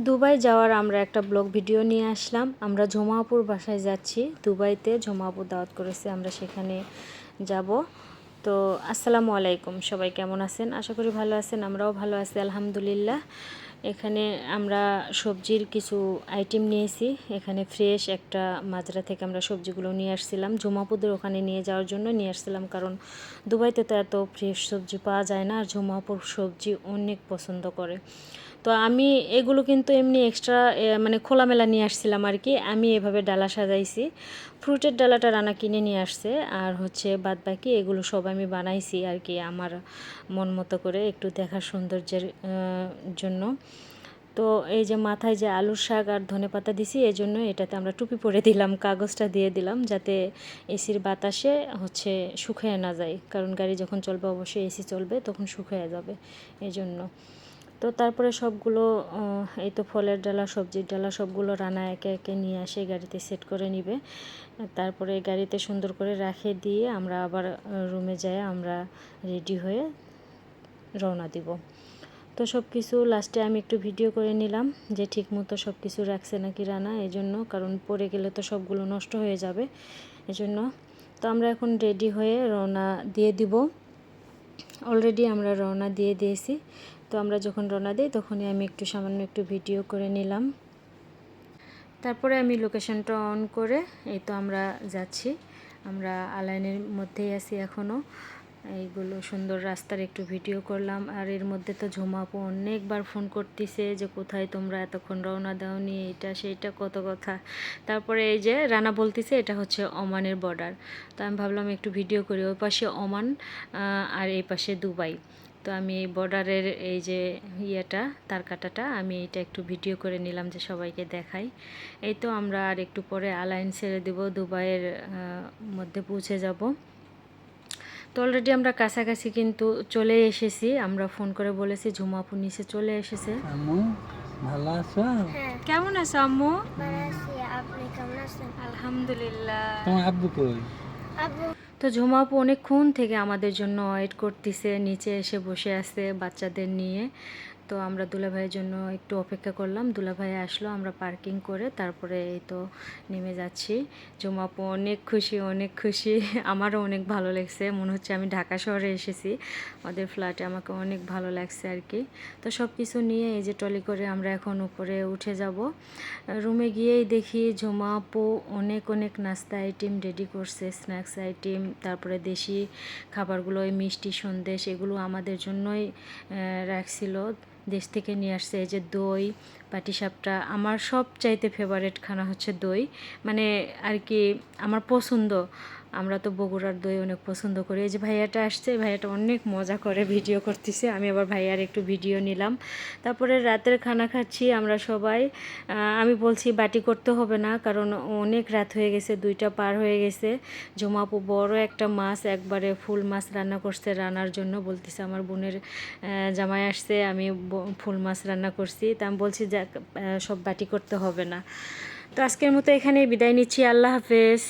Dubai যাওয়ার আমরা একটা ব্লগ ভিডিও নিয়ে আসলাম। আমরা ঝুমাপুর বাসায় যাচ্ছি। দুবাইতে ঝুমাপুর দাওয়াত করেছে, আমরা সেখানে যাব। তো আসসালামু আলাইকুম, সবাই কেমন আছেন? আশা করি ভালো আছেন, আমরাও ভালো আছি আলহামদুলিল্লাহ। এখানে আমরা সবজির কিছু আইটেম নিয়েছি। এখানে ফ্রেশ একটা মাজরা থেকে আমরা সবজিগুলো নিয়ে আসছিলাম, ঝুমাপুদের ওখানে নিয়ে যাওয়ার জন্য নিয়ে আসছিলাম, কারণ দুবাইতে তো এত ফ্রেশ সবজি পাওয়া যায় না, আর ঝুমাপুর সবজি অনেক পছন্দ করে। তো আমি এগুলো কিন্তু এমনি এক্সট্রা মানে খোলামেলা নিয়ে আসছিলাম আর কি। আমি এভাবে ডালা সাজাইছি, ফ্রুটের ডালাটা রানা কিনে নিয়ে আসছে, আর হচ্ছে বাদ বাকি এগুলো সব আমি বানাইছি আর কি আমার মন মতো করে, একটু দেখার সৌন্দর্যের জন্য। তো এই যে মাথায় যে আলুর শাক আর ধনেপাতা দিছি, এই জন্য এটাতে আমরা টুপি পরে দিলাম, কাগজটা দিয়ে দিলাম, যাতে এসির বাতাসে হচ্ছে শুকিয়ে না যায়, কারণ গাড়ি যখন চলবে অবশ্যই এসি চলবে, তখন শুকিয়ে যাবে এই জন্য। তো তারপরে সবগুলো এই তো ফলের ডালা, সবজির ডালা সবগুলো রান্না একে একে নিয়ে আসে গাড়িতে সেট করে নিবে। তারপরে গাড়িতে সুন্দর করে রেখে দিয়ে আমরা আবার রুমে যাই, আমরা রেডি হয়ে রওনা দিব। তো সব কিছু লাস্টে আমি একটু ভিডিও করে নিলাম যে ঠিক মতো সব কিছু রাখছে নাকি রান্না, এই জন্য, কারণ পরে গেলে তো সবগুলো নষ্ট হয়ে যাবে এজন্য। তো আমরা এখন রেডি হয়ে রওনা দিয়ে দিব। অলরেডি আমরা রওনা দিয়ে দিয়েছি। তো আমরা যখন রওনা দিই তখনই আমি একটু সামান্য একটু ভিডিও করে নিলাম। তারপরে আমি লোকেশনটা অন করে এই তো আমরা যাচ্ছি। আমরা আলাইনের মধ্যেই আছি এখনও। এইগুলো সুন্দর রাস্তার একটু ভিডিও করলাম। আর এর মধ্যে তো ঝুমাপু অনেকবার ফোন করতেছে যে কোথায় তোমরা, এতক্ষণ রওনা দাওনি, এটা সেইটা কত কথা। তারপরে এই যে রানা বলতেছে এটা হচ্ছে ওমানের বর্ডার। তো আমি ভাবলাম একটু ভিডিও করি, ওই পাশে ওমান আর এই পাশে দুবাই। তো আমি এই বর্ডারের এই যে ইয়েটা, তার কাটাটা, আমি এটা একটু ভিডিও করে নিলাম যে সবাইকে দেখাই। এই তো আমরা আর একটু পরে আলাইন ছেড়ে দেব, দুবাইয়ের মধ্যে পৌঁছে যাব। তো অলরেডি আমরা কাছাকাছি কিন্তু চলে এসেছি। আমরা ফোন করে বলেছি ঝুমাপু নিচে চলে এসেছে। আম্মু ভালো আছো? হ্যাঁ। কেমন আছো আম্মু? ভালো আছি, আপনি কেমন আছেন? আলহামদুলিল্লাহ। তোমার আব্বু কই? আব্বু তো ঝুমাপু অনেকক্ষণ থেকে আমাদের জন্য ওয়েট করতেছে, নিচে এসে বসে আছে বাচ্চাদের নিয়ে। তো আমরা দুলাভাইয়ের জন্য একটু অপেক্ষা করলাম, দুলাভাই আসলো, আমরা পার্কিং করে তারপরে এই তো নেমে যাচ্ছি। ঝুমাপু অনেক খুশি, অনেক খুশি। আমারও অনেক ভালো লাগছে, মনে হচ্ছে আমি ঢাকা শহরে এসেছি ওদের ফ্ল্যাটে, আমাকে অনেক ভালো লাগছে আর কি। তো সব কিছু নিয়ে এই যে ট্রলি করে আমরা এখন উপরে উঠে যাব। রুমে গিয়েই দেখি ঝুমাপু অনেক অনেক নাস্তা আইটেম রেডি করছে, স্ন্যাক্স আইটেম, তারপরে দেশি খাবারগুলো, ওই মিষ্টি সন্দেশ, এগুলো আমাদের জন্যই রাখছিল, দেশ থেকে নিয়ে আসছে। এই যে দই, পাটিসাপটা, আমার সবচাইতে ফেভারিট খানা হচ্ছে দই, মানে আর কি আমার পছন্দ। আমরা তো বগুড়ার দই অনেক পছন্দ করি। এই যে ভাইয়াটা আসছে, ভাইয়াটা অনেক মজা করে ভিডিও করতেছে, আমি আবার ভাইয়ার একটু ভিডিও নিলাম। তারপরে রাতের খানা খাচ্ছি আমরা সবাই। আমি বলছি বাটি করতে হবে না, কারণ অনেক রাত হয়ে গেছে, 2টা পার হয়ে গেছে। ঝুমাপু বড় একটা মাছ, একবারে ফুল মাছ রান্না করছে রান্নার জন্য, বলতেছে আমার বোনের জামাই আসছে, আমি ফুল মাছ রান্না করছি। তা আমি বলছি যে সব বাটি করতে হবে না। তো আজকের মতো এখানেই বিদায় নিচ্ছি, আল্লাহ হাফেজ।